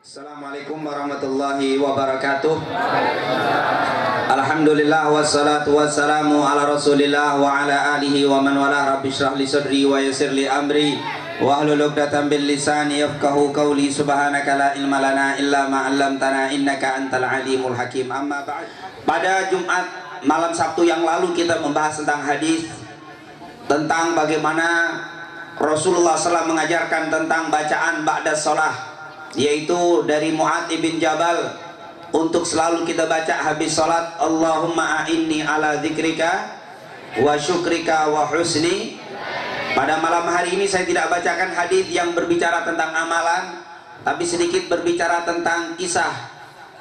Assalamualaikum warahmatullahi wabarakatuh. Alhamdulillah wassalatu wassalamu ala rasulillah wa ala alihi wa man wala. Rabbi shrah li sadri wa yassir li amri wa hlul 'uqdatam bil lisani yafqahu qawli. Subhanaka la ilma lana illa ma 'allamtana innaka antal alimul hakim. Amma ba'd. Pada Jumat malam Sabtu yang lalu kita membahas tentang hadis tentang bagaimana Rasulullah SAW mengajarkan tentang bacaan ba'da shalah, yaitu dari Mu'adz bin Jabal untuk selalu kita baca habis sholat, Allahumma a'inni ala dzikrika wa syukrika wa husni. Pada malam hari ini saya tidak bacakan hadis yang berbicara tentang amalan, tapi sedikit berbicara tentang kisah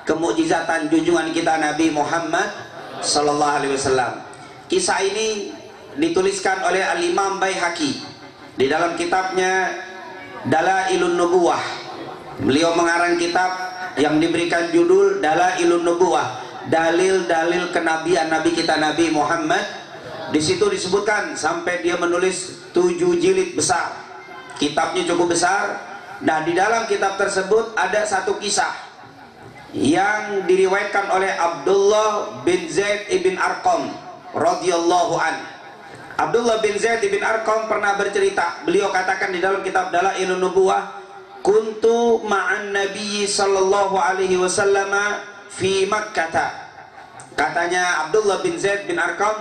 kemukjizatan junjungan kita Nabi Muhammad sallallahu alaihi wasallam. Kisah ini dituliskan oleh Al-Imam Baihaqi di dalam kitabnya Dalailun Nubuwah. Beliau mengarang kitab yang diberikan judul Dalailun Nubuwah, dalil-dalil kenabian Nabi kita Nabi Muhammad. Di situ disebutkan sampai dia menulis 7 jilid besar. Kitabnya cukup besar. Nah, di dalam kitab tersebut ada satu kisah yang diriwayatkan oleh Abdullah bin Zaid ibn Arqam radhiyallahu an. Abdullah bin Zaid ibn Arqam pernah bercerita. Beliau katakan di dalam kitab Dalailun Nubuwah, kuntu ma'an Nabi sallallahu alaihi wasallam fi Makkah. Katanya Abdullah bin Zaid bin Arqam,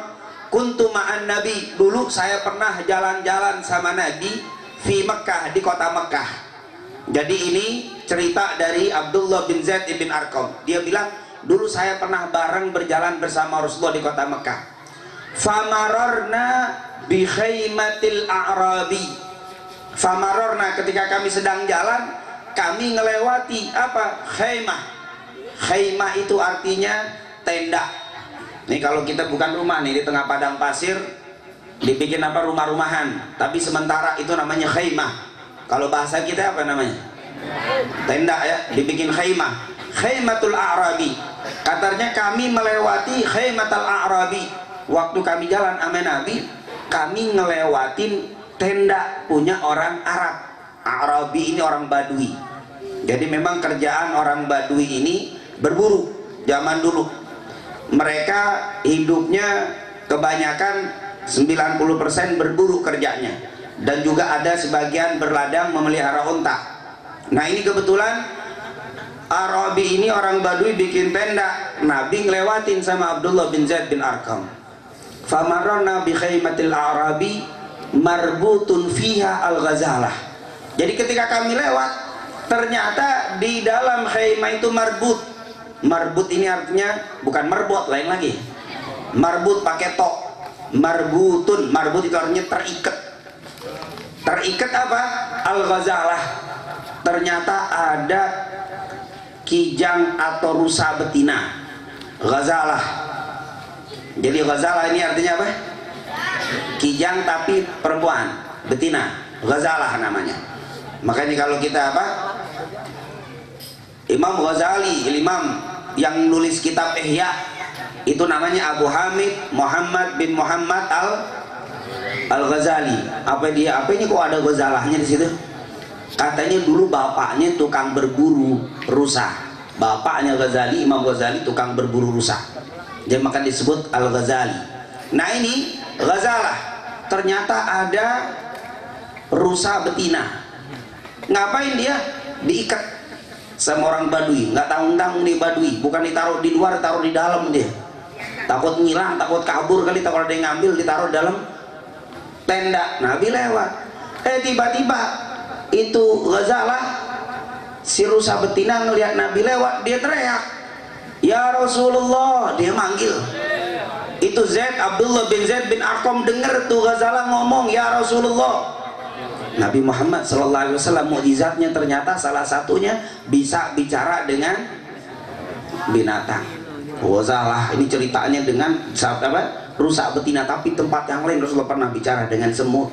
kuntu ma'an Nabi, dulu saya pernah jalan-jalan sama Nabi fi Makkah, di kota Makkah. Jadi ini cerita dari Abdullah bin Zaid bin Arqam. Dia bilang, dulu saya pernah bareng berjalan bersama Rasulullah di kota Makkah. Famararna bi khaymatil a'rabi. Famarorna, ketika kami sedang jalan, kami ngelewati apa? Khaymah. Khaymah itu artinya tenda. Nih kalau kita bukan rumah nih di tengah padang pasir, dibikin apa? Rumah-rumahan. Tapi sementara itu namanya khaymah. Kalau bahasa kita apa namanya? Tenda ya, dibikin khaymah. Khaymatul a'rabi. Katanya kami melewati khaymatul a'rabi. Waktu kami jalan sama Nabi, kami ngelewatin tenda punya orang Arab. Arabi ini orang Badui. Jadi memang kerjaan orang Badui ini berburu zaman dulu. Mereka hidupnya kebanyakan 90% berburu kerjanya, dan juga ada sebagian berladang memelihara unta. Nah ini kebetulan Arabi ini orang Badui bikin tenda. Nabi ngelewatin sama Abdullah bin Zaid bin Arqam. Famarrana bi khaymatil Arabi marbutun fiha al-ghazalah. Jadi ketika kami lewat, ternyata di dalam khaymah itu marbut. Marbut ini artinya bukan merbot, lain lagi. Marbut pakai to. Marbutun, marbut itu artinya terikat. Terikat apa? Al-ghazalah. Ternyata ada kijang atau rusa betina. Ghazalah. Jadi ghazalah ini artinya apa? Kijang tapi perempuan, betina, ghazalah namanya. Makanya kalau kita apa, Imam Ghazali, imam yang nulis kitab Ihya, itu namanya Abu Hamid Muhammad bin Muhammad Al-Ghazali. Apa dia? Apa ini kok ada ghazalahnya di situ? Katanya dulu bapaknya tukang berburu rusa. Bapaknya Ghazali, Imam Ghazali, tukang berburu rusa. Dia maka disebut Al-Ghazali. Nah ini ghazalah, ternyata ada rusa betina. Ngapain dia? Diikat sama orang Badui. Nggak tanggung-tanggung nih Badui. Bukan ditaruh di luar, taruh di dalam dia. Takut ngilang, takut kabur kali, takut ada yang ngambil, ditaruh dalam tenda. Nabi lewat. Tiba-tiba itu ghazalah, si rusa betina ngelihat Nabi lewat, dia teriak, ya Rasulullah. Dia manggil. Itu Abdullah bin Zaid bin Arqam dengar tuh ghazalah ngomong, ya Rasulullah. Nabi Muhammad sallallahu alaihi wasallam mukjizatnya ternyata salah satunya bisa bicara dengan binatang. Ghazalah ini ceritanya dengan apa? Rusa betina, tapi tempat yang lain Rasulullah pernah bicara dengan semut.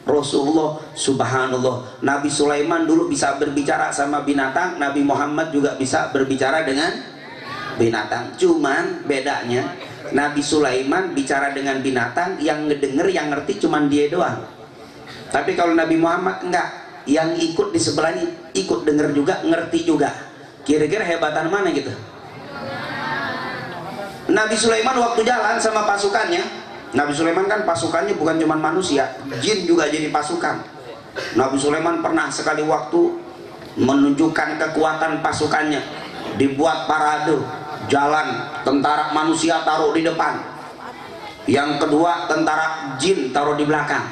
Rasulullah, subhanallah, Nabi Sulaiman dulu bisa berbicara sama binatang, Nabi Muhammad juga bisa berbicara dengan binatang. Cuman bedanya Nabi Sulaiman bicara dengan binatang, yang ngedenger, yang ngerti cuman dia doang. Tapi kalau Nabi Muhammad enggak, yang ikut di sebelahnya ikut denger juga, ngerti juga. Kira-kira hebatan mana gitu? Nabi Sulaiman waktu jalan sama pasukannya, Nabi Sulaiman kan pasukannya bukan cuma manusia, jin juga jadi pasukan. Nabi Sulaiman pernah sekali waktu menunjukkan kekuatan pasukannya, dibuat parade jalan, tentara manusia taruh di depan, yang kedua tentara jin taruh di belakang.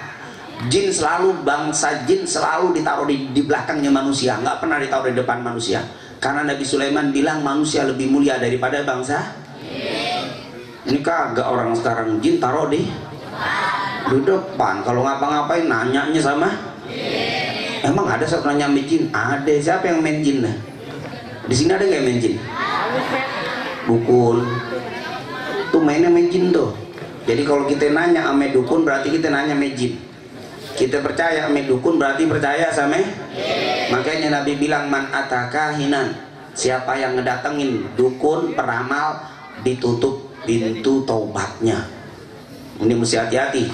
Jin selalu, bangsa jin selalu ditaruh di belakangnya manusia, nggak pernah ditaruh di depan manusia, karena Nabi Sulaiman bilang manusia lebih mulia daripada bangsa. Ini kagak, orang sekarang jin taruh di depan, kalau ngapa-ngapain nanyanya sama. Emang ada satu nanya sama jin? Ada. Siapa yang main jin? Di sini ada nggak yang main jin? Dukun tuh mainnya main jin tuh. Jadi kalau kita nanya sama dukun berarti kita nanya sama jin. Kita percaya sama dukun berarti percaya sama. Makanya Nabi bilang man atakahinan, siapa yang ngedatengin dukun peramal ditutup pintu taubatnya. Ini mesti hati-hati,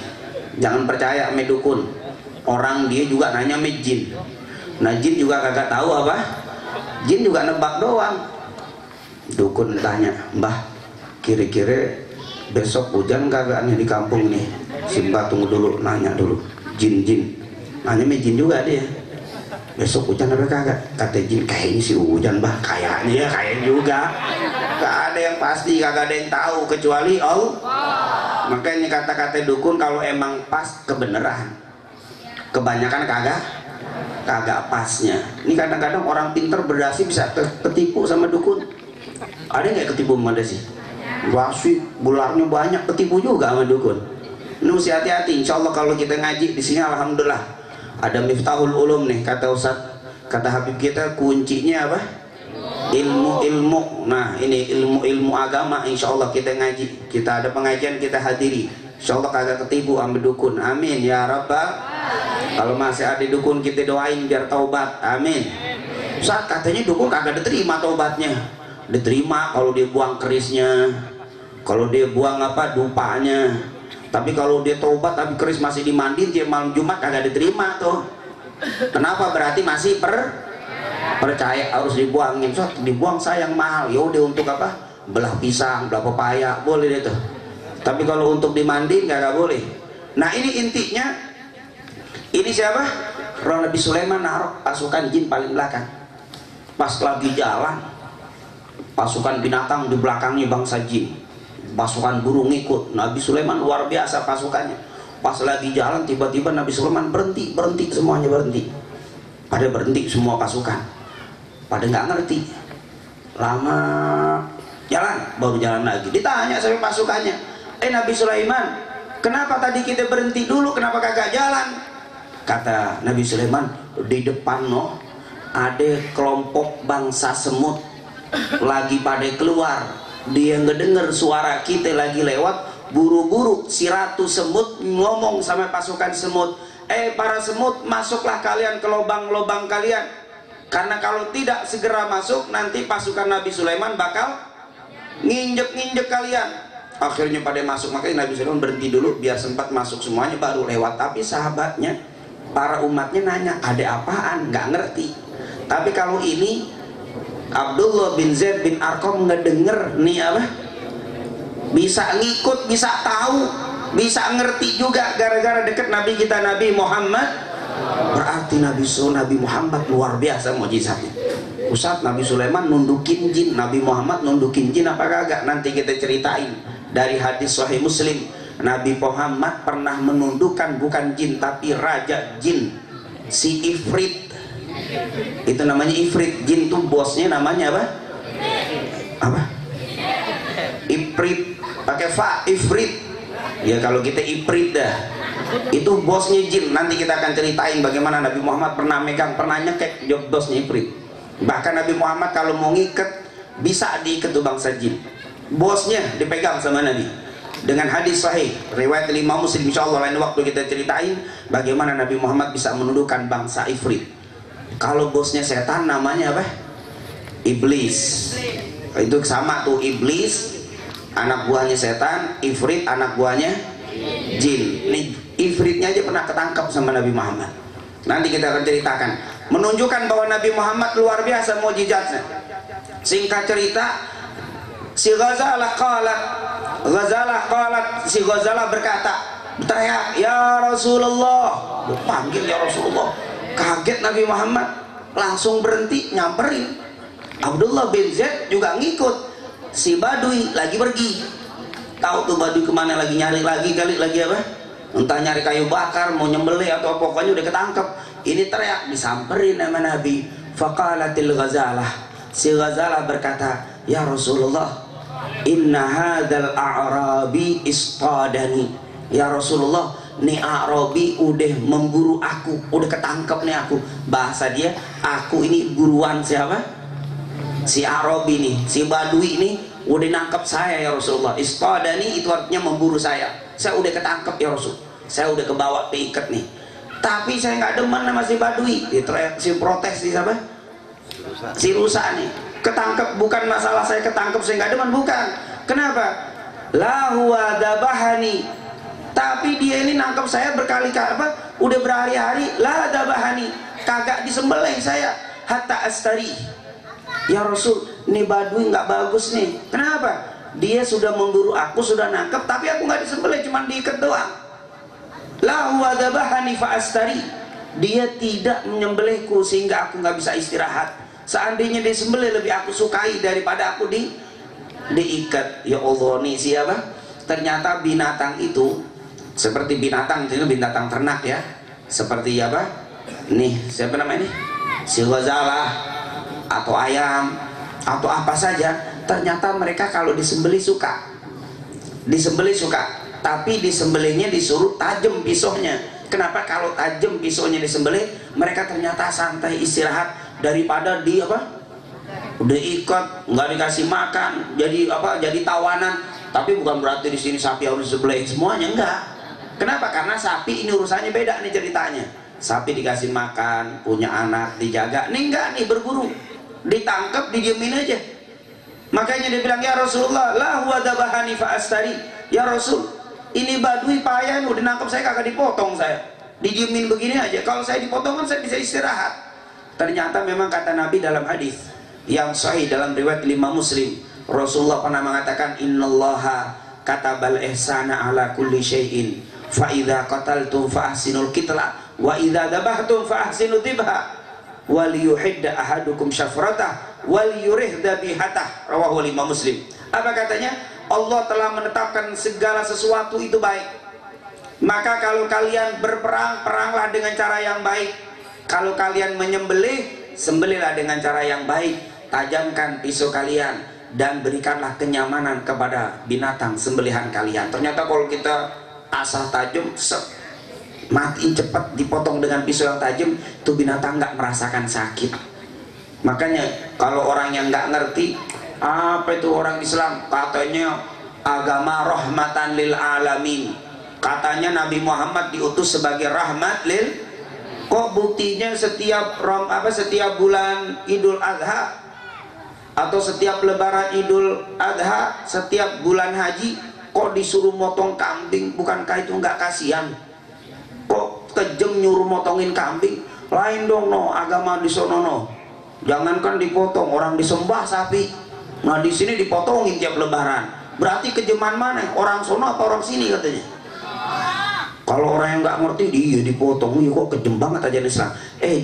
jangan percaya sama dukun. Orang dia juga nanya sama jin. Nah jin juga kagak tahu apa, jin juga nebak doang. Dukun tanya, mbah kira-kira besok hujan kagak nih di kampung nih? Si mbah tunggu dulu, nanya dulu. Jin nanya sama jin juga dia, besok hujan apa kagak? Kata jin kayaknya sih hujan mbah, kayaknya ya, kayaknya juga. Gak ada yang pasti, kagak ada yang tahu kecuali Allah. Makanya kata-kata dukun kalau emang pas kebenaran, kebanyakan kagak pasnya. Ini kadang-kadang orang pinter berdasi bisa ketipu sama dukun. Ada nggak ketipu sama dasi? Wasi bularnya banyak, ketipu juga sama dukun. Ini mesti hati-hati. Insya Allah kalau kita ngaji di sini, alhamdulillah ada Miftahul Ulum nih, kata Ustaz, kata Habib kita, kuncinya apa? Ilmu. Nah ini ilmu agama. Insya Allah kita ngaji, kita ada pengajian kita hadiri, insya Allah kagak ketipu sama dukun. Amin ya Rabbal. Kalau masih ada dukun kita doain biar taubat. Amin. Saat katanya dukun kagak diterima taubatnya. Diterima kalau dia buang kerisnya, kalau dia buang apa dupanya. Tapi kalau dia taubat tapi keris masih dimandiin tiap malam Jumat kagak diterima tuh. Kenapa? Berarti masih percaya harus dibuangin. So, dibuang sayang mahal. Yaudah untuk apa? Belah pisang, belah pepaya, boleh deh tuh. Tapi kalau untuk dimandiin kagak boleh. Nah ini intinya. Ini siapa? Nabi Sulaiman naruh pasukan jin paling belakang. Pas lagi jalan, pasukan binatang di belakangnya bangsa jin, pasukan burung ngikut. Nabi Sulaiman luar biasa pasukannya. Pas lagi jalan tiba-tiba Nabi Sulaiman berhenti, semuanya berhenti. Pada berhenti semua pasukan, pada nggak ngerti. Lama jalan, baru jalan lagi. Ditanya sama pasukannya, Nabi Sulaiman, kenapa tadi kita berhenti dulu, kenapa kagak jalan? Kata Nabi Sulaiman, di depan ada kelompok bangsa semut lagi pada keluar. Dia ngedenger suara kita lagi lewat, buru-buru si ratu semut ngomong sama pasukan semut, para semut, masuklah kalian ke lubang-lubang kalian, karena kalau tidak segera masuk nanti pasukan Nabi Sulaiman bakal nginjek kalian. Akhirnya pada masuk. Makanya Nabi Sulaiman berhenti dulu biar sempat masuk semuanya baru lewat. Tapi sahabatnya, para umatnya nanya, ada apaan? Nggak ngerti. Tapi kalau ini Abdullah bin Zaid bin Arqam ngedenger nih apa, bisa ngikut, bisa tahu, bisa ngerti juga gara-gara deket Nabi kita Nabi Muhammad. Berarti Nabi Muhammad luar biasa mukjizatnya. Ustaz, Nabi Sulaiman nundukin jin, Nabi Muhammad nundukin jin apa kagak? Nanti kita ceritain dari hadis Sahih Muslim. Nabi Muhammad pernah menundukkan bukan jin tapi raja jin, si Ifrit. Itu namanya Ifrit. Jin tuh bosnya namanya apa? Apa? Ifrit. Pakai fa, Ifrit. Ya kalau kita Ifrit dah. Itu bosnya jin. Nanti kita akan ceritain bagaimana Nabi Muhammad pernah megang, pernah nyekek bosnya Ifrit. Bahkan Nabi Muhammad kalau mau ngikat bisa diikat tuh bangsa jin. Bosnya dipegang sama Nabi. Dengan hadis sahih riwayat Imam Muslim, insyaallah lain waktu kita ceritain bagaimana Nabi Muhammad bisa menundukkan bangsa Ifrit. Kalau bosnya setan namanya apa? Iblis. Itu sama tuh, Iblis anak buahnya setan, Ifrit anak buahnya jin. Nih Ifritnya aja pernah ketangkap sama Nabi Muhammad. Nanti kita akan ceritakan, menunjukkan bahwa Nabi Muhammad luar biasa mukjizatnya. Singkat cerita, si Ghazalah qalat, si Ghazalah berkata, teriak, ya Rasulullah, panggil ya Rasulullah. Kaget Nabi Muhammad, langsung berhenti nyamperin. Abdullah bin Zaid juga ngikut. Si Badui lagi pergi, tahu tuh Badui kemana, lagi nyari lagi apa, entah nyari kayu bakar, mau nyembelih atau pokoknya udah ketangkep. Ini teriak, disamperin sama Nabi. Faqalatil Ghazalah, si Ghazalah berkata, ya Rasulullah, inna hadzal a'rabi istadani. Ya Rasulullah, nih Arabi udah memburu aku, udah ketangkep nih aku. Bahasa dia, aku ini buruan siapa? Si Arabi nih, si Badui nih udah nangkep saya ya Rasulullah. Istadani itu artinya memburu saya. Saya udah ketangkep ya Rasul. Saya udah kebawa keikat nih. Tapi saya nggak demen sama si Badui. Si protes di siapa? Si rusak nih. Ketangkep, bukan masalah saya ketangkep saya nggak demen, bukan. Kenapa? La huwa dabahani. Tapi dia ini nangkep saya berkali-kali, apa? Udah berhari-hari. La dabahani. Kagak disembelih saya. Hatta astari. Ya Rasul, nih Badui nggak bagus nih. Kenapa? Dia sudah memburu aku, sudah nangkep, tapi aku nggak disembelih, cuma diikat doang. La huwa dabahani fa astari. Dia tidak menyembelihku sehingga aku nggak bisa istirahat. Seandainya disembelih lebih aku sukai daripada aku diikat. Ya Allah, nih siapa? Ternyata binatang itu seperti binatang, itu binatang ternak ya. Seperti apa? Nih, siapa namanya nih? Si Ghazalah atau ayam atau apa saja. Ternyata mereka kalau disembelih suka. Disembelih suka. Tapi disembelihnya disuruh tajam pisaunya. Kenapa? Kalau tajam pisaunya disembelih, mereka ternyata santai istirahat daripada di apa? Udah ikat, nggak dikasih makan, jadi apa? Jadi tawanan. Tapi bukan berarti di sini sapi harus disembelih semuanya, enggak. Kenapa? Karena sapi ini urusannya beda nih ceritanya. Sapi dikasih makan, punya anak, dijaga. Nih enggak nih, berburu, ditangkap, didiemin aja. Makanya dia bilang, ya Rasulullah, la huwa dabahani fa astari. Ya Rasul, ini Badui payah, udah nangkep saya kagak dipotong saya. Didiemin begini aja. Kalau saya dipotong kan saya bisa istirahat. Ternyata memang kata Nabi dalam hadis yang sahih dalam riwayat Imam Muslim, Rasulullah pernah mengatakan, innallaha katabal ihsana ala kulli syai'in. Fa idza qataltum fa ahsinul qitla wa idza dabahtum fa ahsinu dhibha wal yuhidda ahadukum syafratah wal yurih dhabihatah. Rawahu Imam Muslim. Apa katanya? Allah telah menetapkan segala sesuatu itu baik. Maka kalau kalian berperang, peranglah dengan cara yang baik. Kalau kalian menyembelih, sembelihlah dengan cara yang baik. Tajamkan pisau kalian dan berikanlah kenyamanan kepada binatang sembelihan kalian. Ternyata kalau kita asal tajam, mati cepat dipotong dengan pisau yang tajam, itu binatang nggak merasakan sakit. Makanya kalau orang yang nggak ngerti, apa itu orang Islam, katanya agama rahmatan lil alamin, katanya Nabi Muhammad diutus sebagai rahmat lil, kok buktinya setiap bulan Idul Adha atau setiap lebaran Idul Adha, setiap bulan haji kok disuruh motong kambing? Bukankah itu nggak kasihan? Kok kejem nyuruh motongin kambing? Lain dong no, agama di sono no. Jangankan dipotong, orang disembah sapi. Nah di sini dipotongin tiap lebaran. Berarti kejeman mana? Orang sono apa orang sini katanya? Kalau orang yang nggak ngerti, dia dipotong, iya kok kejem banget aja Islam.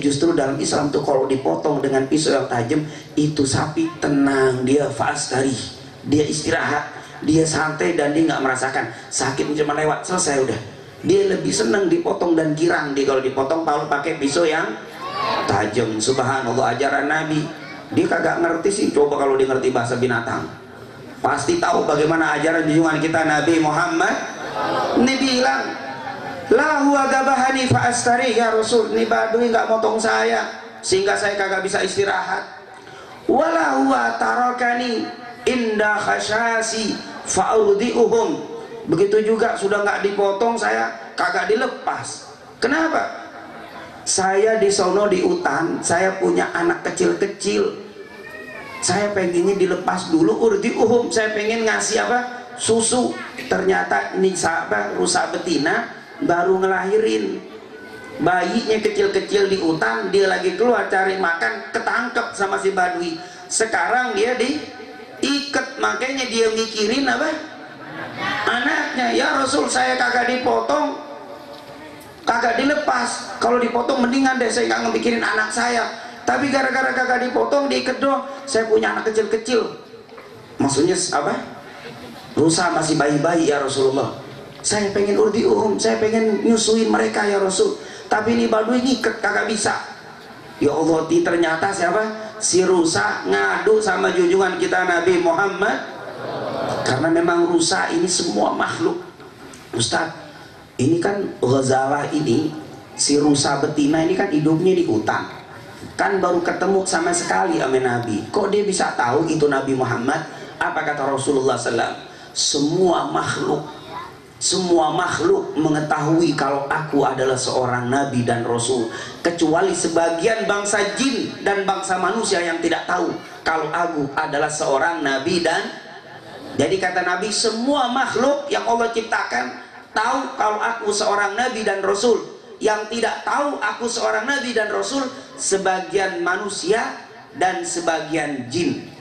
Justru dalam Islam tuh kalau dipotong dengan pisau yang tajam, itu sapi tenang, dia fastari, dia istirahat, dia santai dan dia nggak merasakan sakit, cuma lewat selesai udah. Dia lebih seneng dipotong dan girang dia kalau dipotong kalau pakai pisau yang tajam. Subhanallah, ajaran Nabi. Dia kagak ngerti sih, coba kalau dia ngerti bahasa binatang pasti tahu bagaimana ajaran junjungan kita Nabi Muhammad. Ini bilang, la huwa dabahani fa astari. Ya Rasul, ini Badui nggak motong saya sehingga saya kagak bisa istirahat. Wala huwa tarakani inda khasyasi fa urdiuhum. Begitu juga sudah nggak dipotong saya kagak dilepas. Kenapa? Saya di sono di hutan, saya punya anak kecil-kecil. Saya pengennya dilepas dulu, urdiuhum, saya pengen ngasih apa? Susu. Ternyata ini rusa betina baru ngelahirin. Bayinya kecil-kecil di hutan, dia lagi keluar cari makan, ketangkep sama si Badui. Sekarang dia diikat, makanya dia mikirin apa? Anaknya. Ya Rasul, saya kagak dipotong, kagak dilepas. Kalau dipotong mendingan deh, saya nggak mikirin anak saya. Tapi gara-gara kagak dipotong, diikat doang. Saya punya anak kecil-kecil. Maksudnya apa? Rusa masih bayi-bayi ya Rasulullah. Saya pengen saya pengen nyusuin mereka ya Rasul. Tapi ini Badui ngikat, kagak bisa. Ya Allah, ternyata siapa? Si rusa ngadu sama junjungan kita Nabi Muhammad. Karena memang rusa ini semua makhluk. Ustaz, ini kan ghazalah ini, si rusa betina ini kan hidupnya di hutan. Kan baru ketemu sama sekali sama Nabi. Kok dia bisa tahu itu Nabi Muhammad? Apa kata Rasulullah SAW? Semua makhluk mengetahui kalau aku adalah seorang nabi dan rasul, kecuali sebagian bangsa jin dan bangsa manusia yang tidak tahu kalau aku adalah seorang nabi. Dan jadi kata Nabi, semua makhluk yang Allah ciptakan tahu kalau aku seorang nabi dan rasul. Yang tidak tahu aku seorang nabi dan rasul sebagian manusia dan sebagian jin.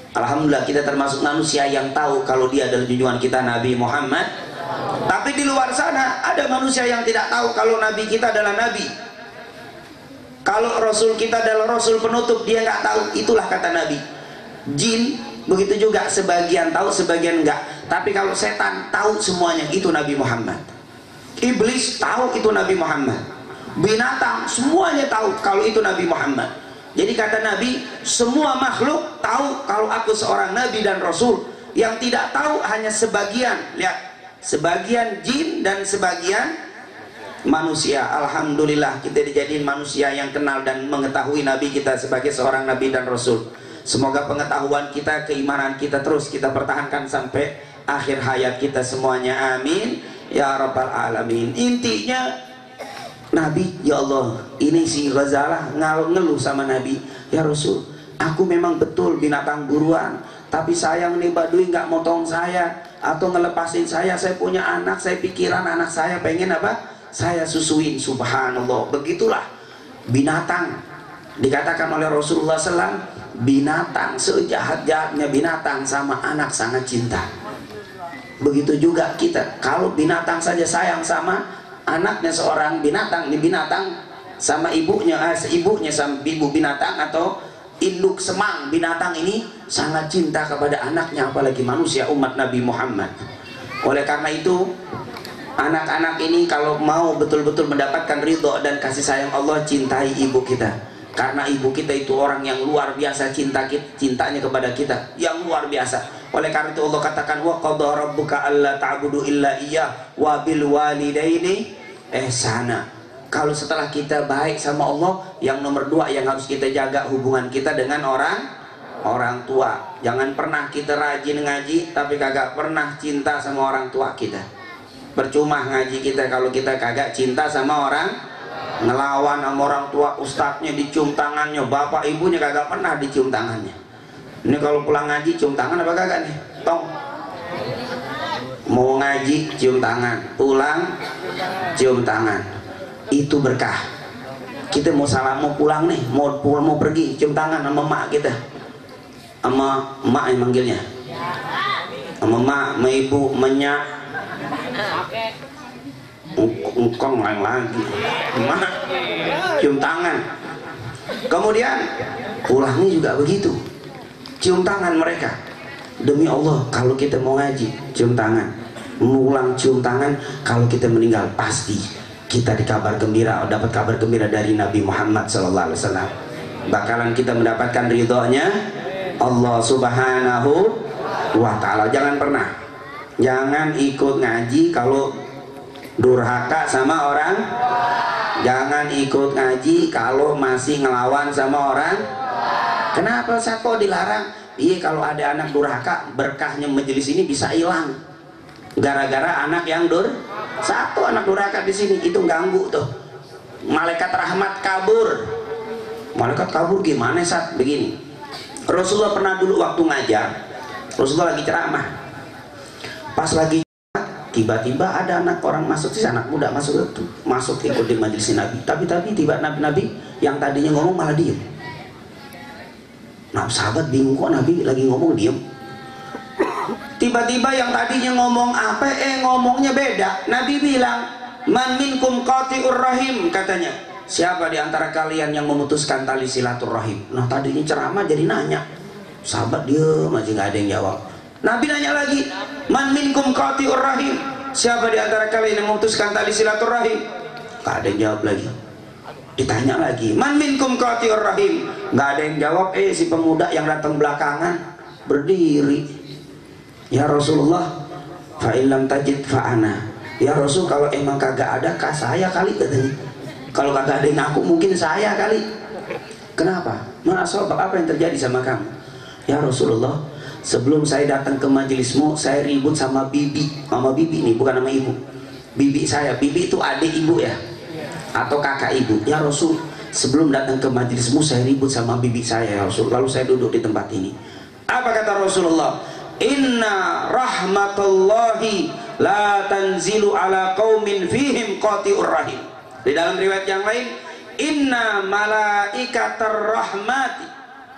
Alhamdulillah kita termasuk manusia yang tahu kalau dia adalah junjungan kita Nabi Muhammad. Tapi di luar sana ada manusia yang tidak tahu kalau Nabi kita adalah Nabi. Kalau Rasul kita adalah Rasul penutup, dia nggak tahu. Itulah kata Nabi. Jin begitu juga, sebagian tahu sebagian enggak. Tapi kalau setan tahu semuanya, itu Nabi Muhammad. Iblis tahu itu Nabi Muhammad. Binatang semuanya tahu kalau itu Nabi Muhammad. Jadi kata Nabi, semua makhluk tahu kalau aku seorang nabi dan rasul. Yang tidak tahu hanya sebagian. Lihat, sebagian jin dan sebagian manusia. Alhamdulillah kita dijadiin manusia yang kenal dan mengetahui Nabi kita sebagai seorang nabi dan rasul. Semoga pengetahuan kita, keimanan kita terus kita pertahankan sampai akhir hayat kita semuanya. Amin ya rabbal alamin. Intinya Nabi, ya Allah, ini si Ghazalah ngeluh sama Nabi, ya Rasul, aku memang betul binatang buruan, tapi sayang nih Badui nggak motong saya atau ngelepasin saya punya anak, saya pikiran anak saya pengen apa? Saya susuin. Subhanallah, begitulah binatang. Dikatakan oleh Rasulullah SAW, binatang sejahat-jahatnya binatang sama anak sangat cinta. Begitu juga kita, kalau binatang saja sayang sama anaknya seorang binatang, ini binatang sama ibunya, ibunya sama ibu binatang atau induk semang binatang ini sangat cinta kepada anaknya, apalagi manusia umat Nabi Muhammad. Oleh karena itu, anak-anak ini kalau mau betul-betul mendapatkan ridho dan kasih sayang Allah, cintai ibu kita. Karena ibu kita itu orang yang luar biasa cintanya kepada kita, yang luar biasa. Oleh karena itu Allah katakan, wa qadha rabbuka alla ta'budu illa iyyah wa bil walidaini ihsana. Kalau setelah kita baik sama Allah, yang nomor dua yang harus kita jaga hubungan kita dengan orang tua. Jangan pernah kita rajin ngaji tapi kagak pernah cinta sama orang tua kita. Percuma ngaji kita kalau kita kagak cinta sama orang. Ngelawan sama orang tua, ustadznya dicium tangannya, bapak ibunya kagak pernah dicium tangannya. Ini kalau pulang ngaji cium tangan apa kagak nih? Tong. Mau ngaji cium tangan, pulang cium tangan. Itu berkah. Kita mau salam, mau pulang nih, mau pergi, cium tangan sama emak kita. Sama emak yang manggilnya. Sama emak, sama ibu, menyak. Engkong lagi. Emak cium tangan. Kemudian pulangnya juga begitu. Cium tangan mereka. Demi Allah, kalau kita mau ngaji cium tangan, mengulang cium tangan. Kalau kita meninggal pasti kita dikabar gembira, dapat kabar gembira dari Nabi Muhammad SAW. Bakalan kita mendapatkan ridhonya Allah Subhanahu wa Ta'ala. Jangan ikut ngaji kalau durhaka sama orang. Jangan ikut ngaji kalau masih ngelawan sama orang. Kenapa Ustaz kok dilarang? Iya, kalau ada anak durhaka, berkahnya majelis ini bisa hilang. Gara-gara anak yang satu anak durhaka di sini itu ganggu tuh. Malaikat rahmat kabur. Malaikat kabur gimana Ustaz? Begini. Rasulullah pernah dulu waktu ngajar, Rasulullah lagi ceramah. Pas lagi tiba-tiba ada anak orang masuk, si anak muda masuk ikut di majelis Nabi. Tapi tiba Nabi yang tadinya ngomong malah diem. Nah sahabat bingung, kok Nabi lagi ngomong diem. Tiba-tiba yang tadinya ngomong apa, ngomongnya beda. Nabi bilang, man minkum qati'ur rahim, katanya. Siapa di antara kalian yang memutuskan tali silaturahim? Nah tadinya ceramah jadi nanya. Sahabat diem aja, nggak ada yang jawab. Nabi nanya lagi, man minkum qati'ur rahim, siapa di antara kalian yang memutuskan tali silaturahim? Nggak ada yang jawab lagi. Ditanya lagi, man minkum qati'ur rahim, nggak ada yang jawab. Si pemuda yang datang belakangan berdiri, ya Rasulullah, fa illam tajid fa ana. Ya Rasul, kalau emang kagak ada, saya kali, katanya. Kalau kagak ada yang ngaku, mungkin saya kali. Kenapa? Apa yang terjadi sama kamu? Ya Rasulullah, sebelum saya datang ke majelismu, saya ribut sama bibi. Mama bibi nih, bukan nama ibu. Bibi saya, bibi itu adik ibu ya, atau kakak ibu. Ya Rasul, sebelum datang ke majelismu, saya ribut sama bibi saya, ya Rasul. Lalu saya duduk di tempat ini. Apa kata Rasulullah? Inna rahmatullahi la tanzilu ala qaumin fihim qati'ur rahim. Di dalam riwayat yang lain, inna malaikatar rahmati,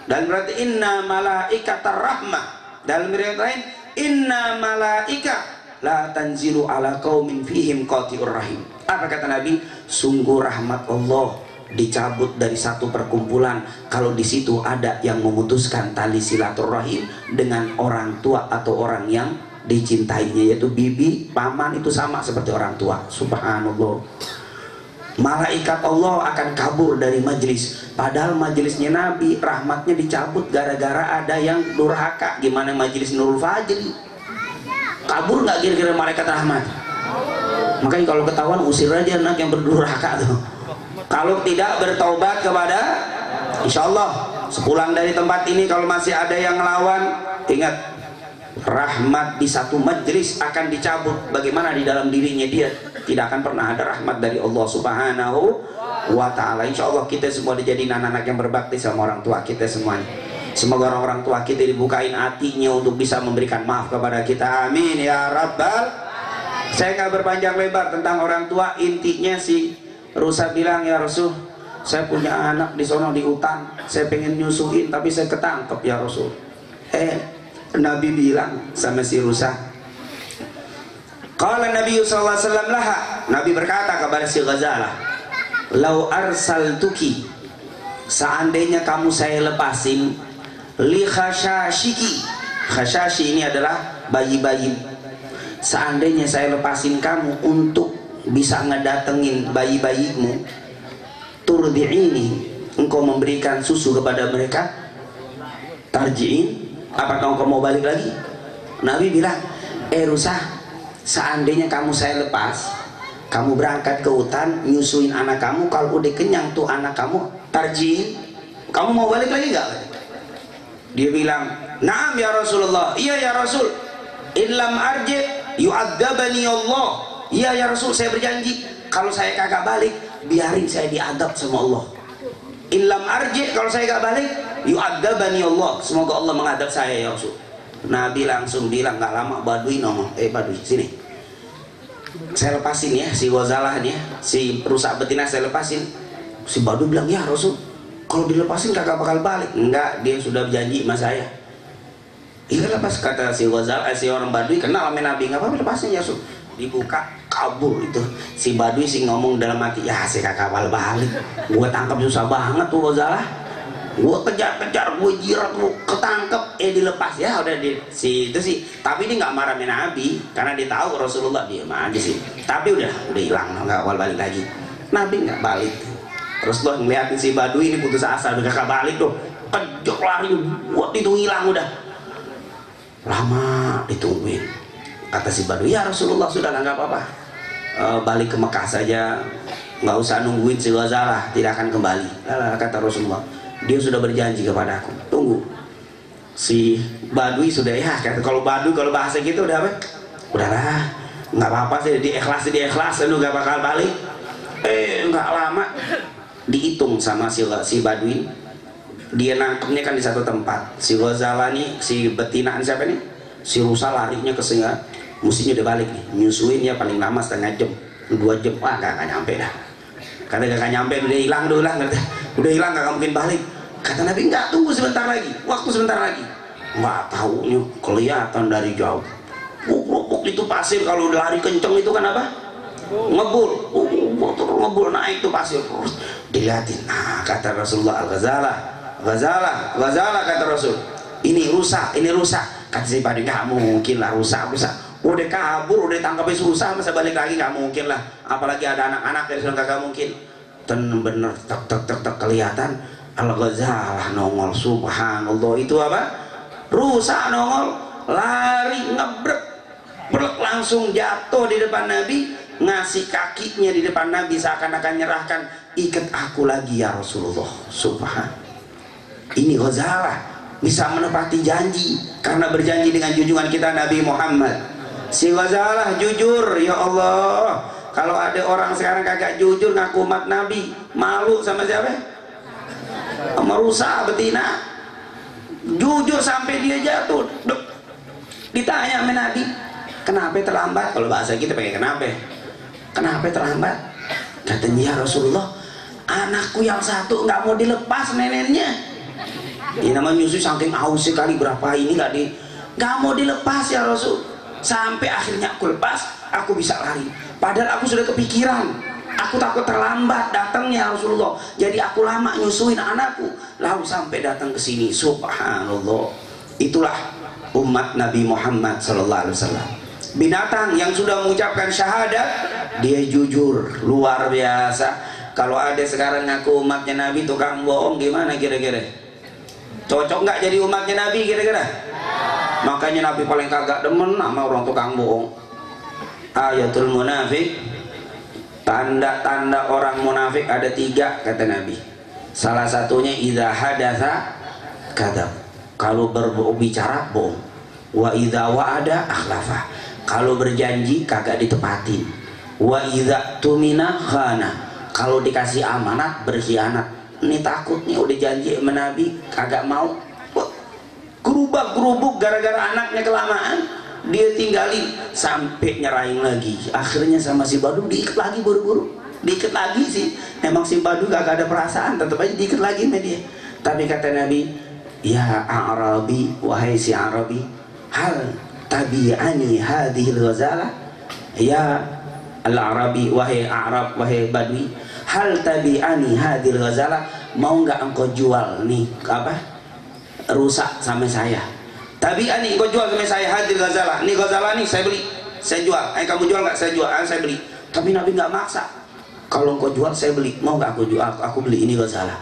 dan berarti inna malaikatar rahmah. Dalam riwayat lain, inna malaika la tanzilu ala qaumin fihim qati'ur rahim. Apa kata Nabi? Sungguh rahmat Allah dicabut dari satu perkumpulan kalau di situ ada yang memutuskan tali silaturahim dengan orang tua atau orang yang dicintainya, yaitu bibi, paman, itu sama seperti orang tua. Subhanallah. Malaikat Allah akan kabur dari majelis, padahal majelisnya Nabi, rahmatnya dicabut gara-gara ada yang durhaka. Gimana majelis Nurul Fajri? Kabur nggak kira-kira malaikat rahmat? Makanya kalau ketahuan usir aja anak yang berdurhaka tuh. Kalau tidak bertaubat kepada, insya Allah sepulang dari tempat ini kalau masih ada yang ngelawan, ingat, rahmat di satu majelis akan dicabut. Bagaimana di dalam dirinya dia tidak akan pernah ada rahmat dari Allah Subhanahu wa ta'ala. Insya Allah kita semua dijadiin anak-anak yang berbakti sama orang tua kita semuanya. Semoga orang-orang tua kita dibukain hatinya untuk bisa memberikan maaf kepada kita. Amin ya Rabbal. Saya nggak berpanjang lebar tentang orang tua. Intinya si Rusa bilang, ya Rasul, saya punya anak di sono di hutan, saya pengen nyusuin tapi saya ketangkep ya Rasul. Nabi bilang sama si Rusa, qala Nabi sallallahu alaihi wasallam laha, Nabi berkata kepada si Ghazalah, lau arsaltuki, seandainya kamu saya lepasin, li khashashiki, khashashi ini adalah bayi-bayi, seandainya saya lepasin kamu untuk bisa ngedatengin bayi-bayimu, turdi'ini, engkau memberikan susu kepada mereka, tarji'in, apakah engkau mau balik lagi? Nabi bilang, Rusa, seandainya kamu saya lepas, kamu berangkat ke hutan nyusuin anak kamu, kalau udah kenyang tuh anak kamu, tarji'in, kamu mau balik lagi gak? Dia bilang, naam ya Rasulullah, iya ya Rasul, illam arji yu'adzabani Allah. Iya ya Rasul, saya berjanji kalau saya kagak balik, biarin saya diadab sama Allah. Illam arji, kalau saya kagak balik, yu'adzabani Allah, semoga Allah mengadab saya ya Rasul. Nabi langsung bilang, gak lama Badui ngomong, Badui sini, saya lepasin ya si Ghazalah nih, si rusak betina saya lepasin. Si Badui bilang, ya Rasul, kalau dilepasin kagak bakal balik. Enggak, dia sudah berjanji sama saya. Iya lepas, kata si Ghazalah, si orang Badui kenal sama Nabi, nggak apa-apa lepasin ya Rasul. Dibuka, kabur itu si Badui sih ngomong dalam hati, ya saya kagak bakal balik, gue tangkap susah banget tuh Ghazalah, gue kejar-kejar, gue jirat, gue ketangkep, dilepas ya udah si itu sih. Tapi dia nggak marah Nabi karena dia tahu Rasulullah, diam aja sih. Tapi udah hilang, nggak bakal balik lagi. Nabi nggak balik. Rasulullah ngeliatin si Badui ini putus asa, udah kagak balik tuh, kejar lari, buat itu hilang udah. Lama ditungguin. Kata si Badui, ya Rasulullah sudah nggak apa-apa, balik ke Mekah saja, nggak usah nungguin si Ghazalah, tidak akan kembali. Kata Rasulullah, dia sudah berjanji kepada aku, tunggu. Si Badui sudah, ya kata, kalau Badui kalau bahasa gitu udah apa? Udahlah, nggak apa-apa sih, diikhlas, lu nggak bakal balik. Nggak lama dihitung sama si Badui, dia nangkepnya kan di satu tempat. Si Ghazalah nih, si betinaan siapa nih? Si Rusa larinya ke singa. Mestinya udah balik nih, nyusuin ya paling lama setengah jam, 2 jam, wah gak nyampe dah. Karena gak nyampe, udah hilang, udah hilang gak mungkin balik. Kata Nabi, enggak, tunggu sebentar lagi, waktu sebentar lagi. Nggak taunya kelihatan dari jauh. Itu pasir kalau lari kenceng itu kan apa? Ngebul. Ngebul naik tuh pasir. Dilihatin. Nah, kata Rasulullah, Al-Ghazalah kata Rasul. Ini rusak. Kata si Padi, nggak mungkin lah rusak. Udah kabur, udah tangkapnya susah, masa balik lagi nggak mungkin lah. Apalagi ada anak-anak dari sana kagak mungkin. Dan bener tek kelihatan Al-Ghazalah nongol, subhanallah. Itu apa? Rusak nongol, lari ngebrek, langsung jatuh di depan Nabi, ngasih kakinya di depan Nabi seakan-akan nyerahkan, ikat aku lagi ya Rasulullah. Subhan. Ini Ghazalah bisa menepati janji karena berjanji dengan junjungan kita Nabi Muhammad. Si Ghazalah jujur, ya Allah. Kalau ada orang sekarang kagak jujur ngaku umat Nabi, malu sama siapa? Sama rusa betina. Jujur sampai dia jatuh. Ditanya sama Nabi, kenapa terlambat? Kalau bahasa kita pakai kenapa terlambat? Katanya, ya Rasulullah, anakku yang satu nggak mau dilepas neneknya. Ini namanya nyusui saking aus sekali, berapa ini nggak mau dilepas ya Rasul. Sampai akhirnya aku lepas, aku bisa lari. Padahal aku sudah kepikiran, aku takut terlambat datangnya Rasulullah. Jadi aku lama nyusuin anakku, lalu sampai datang ke sini. Subhanallah. Itulah umat Nabi Muhammad SAW. Binatang yang sudah mengucapkan syahadat, dia jujur, luar biasa. Kalau ada sekarang ngaku umatnya Nabi tukang bohong, gimana kira-kira? Cocok nggak jadi umatnya Nabi kira-kira? Makanya Nabi paling kagak demen sama orang tukang bohong. Ayatul munafik, tanda-tanda orang munafik ada 3 kata Nabi. Salah satunya idza hadatsa kadzab, kalau berbicara bohong. Wa idza wa'ada akhlafa, kalau berjanji kagak ditepatin. Wa idza tumina khana, kalau dikasih amanat berkhianat. Ini takut nih udah janji sama Nabi kagak mau, gerubak-gerubuk gara-gara anaknya kelamaan, dia tinggalin sampai nyerahin lagi. Akhirnya sama si Badu diikat lagi, buru-buru diikat lagi sih. Emang si Badu gak ada perasaan, tetap aja diikat lagi sama dia. Tapi kata Nabi, ya Arabi, wahai si Arabi, hal tabi'ani hadhil ghazalah. Ya Al-Arabi, wahai Arab, wahai Badui, hal tabi'ani hadhil ghazalah, mau nggak engkau jual nih apa rusak sama saya? Tabi'ani, engkau jual sama saya hadhil ghazalah. Nih ghazalah nih saya beli, saya jual. Kamu jual nggak? Saya jual, saya beli. Tapi Nabi nggak maksa. Kalau engkau jual saya beli, mau nggak aku jual? Aku beli ini ghazalah.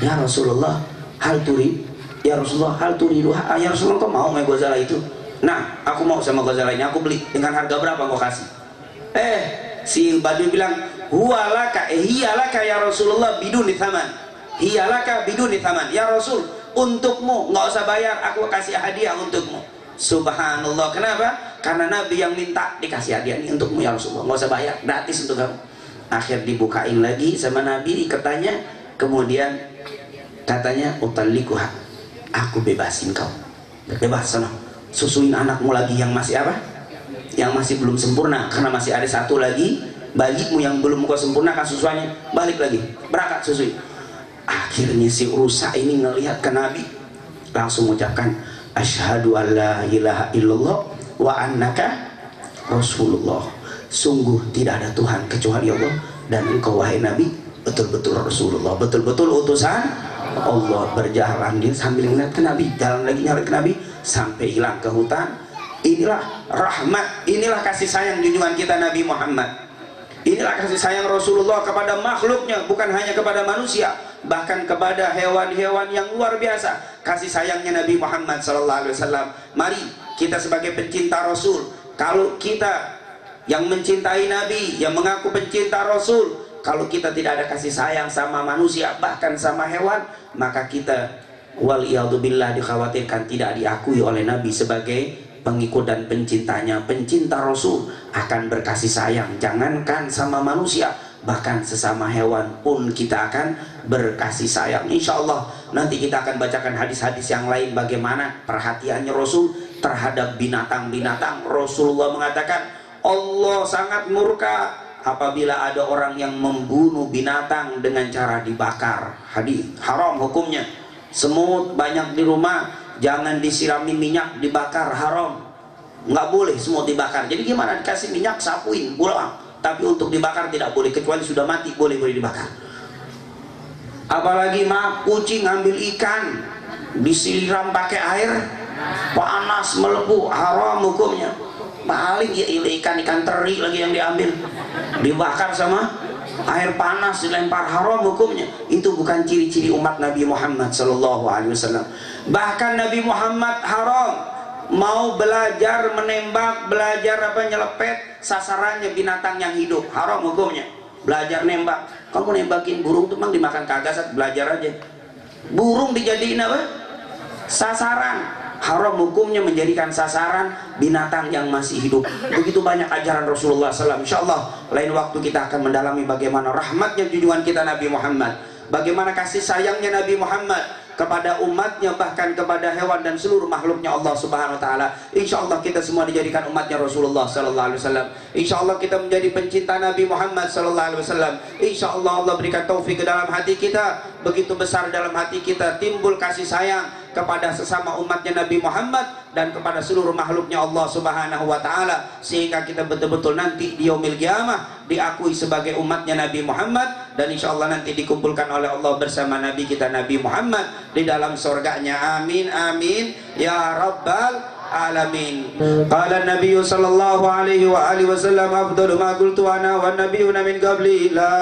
Ya Rasulullah, hal turid. Ya Rasulullah, hal turidu. Ya Rasulullah, engkau mau sama ghazalah itu? Nah, aku mau sama ghazalah ini, aku beli. Dengan harga berapa engkau kasih? Si Badui bilang, huwalaka, hiyalaka ya Rasulullah biduni thaman. Hiyalaka biduni thaman. Ya Rasul, untukmu, nggak usah bayar, aku kasih hadiah untukmu. Subhanallah. Kenapa? Karena Nabi yang minta, dikasih hadiah ini untukmu ya Rasulullah, nggak usah bayar, gratis untuk kamu. Akhir dibukain lagi sama Nabi katanya, kemudian katanya utallikuha, aku bebasin kau, bebas sana, susuin anakmu lagi yang masih apa? Yang masih belum sempurna, karena masih ada satu lagi bagimu yang belum kau sempurnakan susuannya, balik lagi, berangkat susui. Akhirnya si rusa ini ngelihat ke Nabi, langsung mengucapkan asyhadu alla ilaha illallah wa annaka rasulullah. Sungguh tidak ada Tuhan kecuali Allah, dan engkau wahai Nabi betul-betul Rasulullah, betul-betul utusan Allah. Berjalan dia sambil melihat ke Nabi, jalan lagi nyari ke Nabi sampai hilang ke hutan. Inilah rahmat, inilah kasih sayang junjungan kita Nabi Muhammad. Inilah kasih sayang Rasulullah kepada makhluknya, bukan hanya kepada manusia, bahkan kepada hewan-hewan yang luar biasa. Kasih sayangnya Nabi Muhammad SAW. Mari kita sebagai pencinta Rasul, kalau kita yang mencintai Nabi, yang mengaku pencinta Rasul, kalau kita tidak ada kasih sayang sama manusia, bahkan sama hewan, maka kita waliyadzubillah dikhawatirkan tidak diakui oleh Nabi sebagai pengikut dan pencintanya. Pencinta Rasul akan berkasih sayang, jangankan sama manusia, bahkan sesama hewan pun kita akan berkasih sayang. Insya Allah nanti kita akan bacakan hadis-hadis yang lain bagaimana perhatiannya Rasul terhadap binatang-binatang. Rasulullah mengatakan Allah sangat murka apabila ada orang yang membunuh binatang dengan cara dibakar. Hadis haram hukumnya. Semut banyak di rumah, jangan disirami minyak, dibakar, haram. Nggak boleh semut dibakar. Jadi gimana? Dikasih minyak, sapuin, pulang. Tapi untuk dibakar tidak boleh, kecuali sudah mati boleh dibakar. Apalagi maaf, kucing ambil ikan, disiram pakai air panas melepuh, haram hukumnya. Paling ya ikan teri lagi yang diambil, dibakar sama air panas, dilempar, haram hukumnya. Itu bukan ciri-ciri umat Nabi Muhammad SAW. Bahkan Nabi Muhammad haram mau belajar menembak, belajar nyelepet, sasarannya binatang yang hidup, haram hukumnya. Belajar nembak, kamu nembakin burung tuh mang dimakan kagak, belajar aja. Burung dijadiin apa? Sasaran. Haram hukumnya menjadikan sasaran binatang yang masih hidup. Begitu banyak ajaran Rasulullah SAW. Insya Allah lain waktu kita akan mendalami bagaimana rahmatnya junjungan kita Nabi Muhammad, bagaimana kasih sayangnya Nabi Muhammad kepada umatnya, bahkan kepada hewan dan seluruh makhluknya Allah Subhanahu Wa Taala. Insya Allah kita semua dijadikan umatnya Rasulullah Sallallahu Alaihi Wasallam. Insya Allah kita menjadi pencinta Nabi Muhammad Sallallahu Alaihi Wasallam. Insya Allah Allah berikan taufik ke dalam hati kita, begitu besar dalam hati kita timbul kasih sayang kepada sesama umatnya Nabi Muhammad dan kepada seluruh makhluknya Allah Subhanahu Wa Taala, sehingga kita betul-betul nanti di yaumil qiyamah diakui sebagai umatnya Nabi Muhammad, dan insya Allah nanti dikumpulkan oleh Allah bersama Nabi kita Nabi Muhammad di dalam surganya. Amin amin ya rabbal alamin. Qala Nabi sallallahu alaihi wa alihi wasallam, afdalu ma qultu ana wan nabiyuna min qabli, la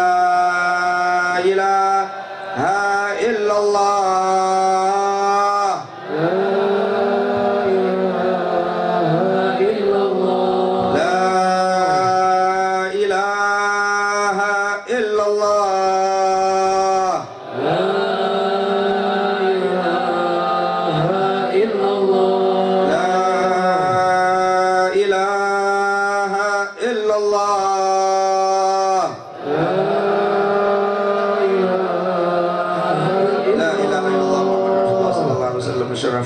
ilaha illallah.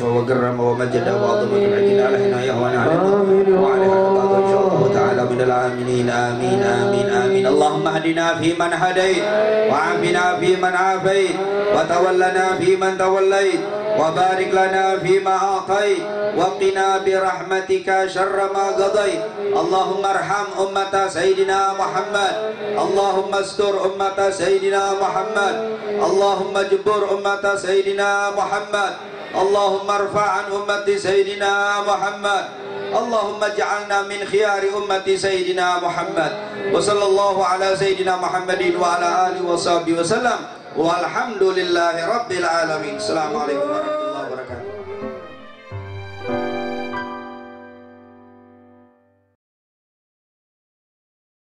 وكرم ومجد وعظم وتبعدنا على هنا وعلى وعلى إن شاء الله تعالى من العاملين. آمين آمين آمين. اللهم اهدنا فيمن هديت، وعافنا فيمن عافيت، وتولنا فيمن توليت، وبارك لنا فيما أعطيت، وقنا برحمتك شر ما قضيت. اللهم ارحم أمة سيدنا محمد، اللهم استر أمة سيدنا محمد، اللهم اجبر أمة سيدنا محمد، اللهم ارفع عن أمة سيدنا محمد، اللهم اجعلنا من خيار أمة سيدنا محمد. وصلى الله على سيدنا محمد وعلى آله وصحبه وسلم، والحمد لله رب العالمين. السلام عليكم ورحمة الله.